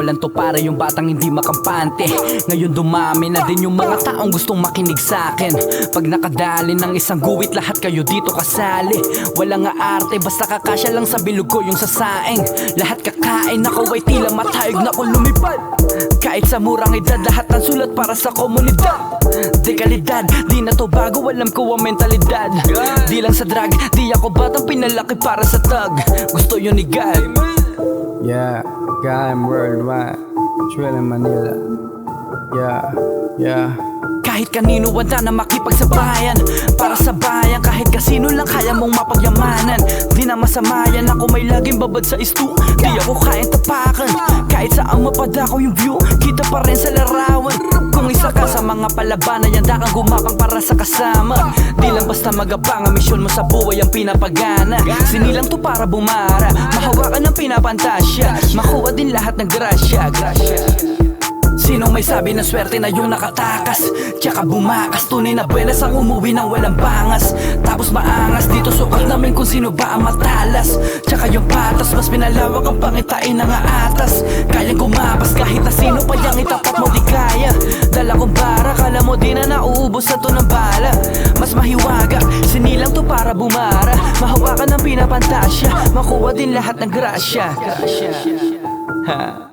walang to para yung batang hindi makampante. Ngayon dumami na din yung mga taong gustong makinig sa'kin. Pag nakadali ng isang guwit, lahat kayo dito kasali. Walang aarte, basta kakasya lang sa bilog ko yung sasaing. Lahat kakain, ako ay tila matayog na ko lumipad. Kahit sa murang edad, lahat ng sulat para sa komunidad. Di kalidad, di na to bago, alam ko ang mentalidad. Di lang sa drug, di ako batang pinalaki para sa tag. Gusto yun ni God. Yeah, I'm worldwide, Chill in Manila. Yeah. Kahit kanino wala na makipagsabayan. Para sa bayan, kahit kasino lang kaya mong mapagyamanan. Di na masamayan, ako may laging babad sa istu. Di ako kayang tapakan, kahit saan mapadako yung view, kita pa rin sa larawan. Kung isa ka sa mga palabanan, yanda kang gumakang para sa kasama. Di lang basta magabang, ang misyon mo sa buhay ang pinapagana. Sinilang to para bumara, mahawakan ng pinapantasya, makuha din lahat ng grasya. Sinong may sabi na swerte na yung nakatakas, tsaka bumakas, tunay na buenas ang umuwi ng walang bangas. Tapos maangas, dito sukat namin kung sino ba ang matalas. Tsaka yung patas, mas pinalawak ang pangitain ng aatas. Kayang gumapas kahit na sino pa yang itapat mo di kaya. Dala kong bara, kala mo di na nauubos sa to ng bala. Mas mahiwaga, sinilang to para bumara, mahawakan ng pinapantasya, makuha din lahat ng grasya. Ha.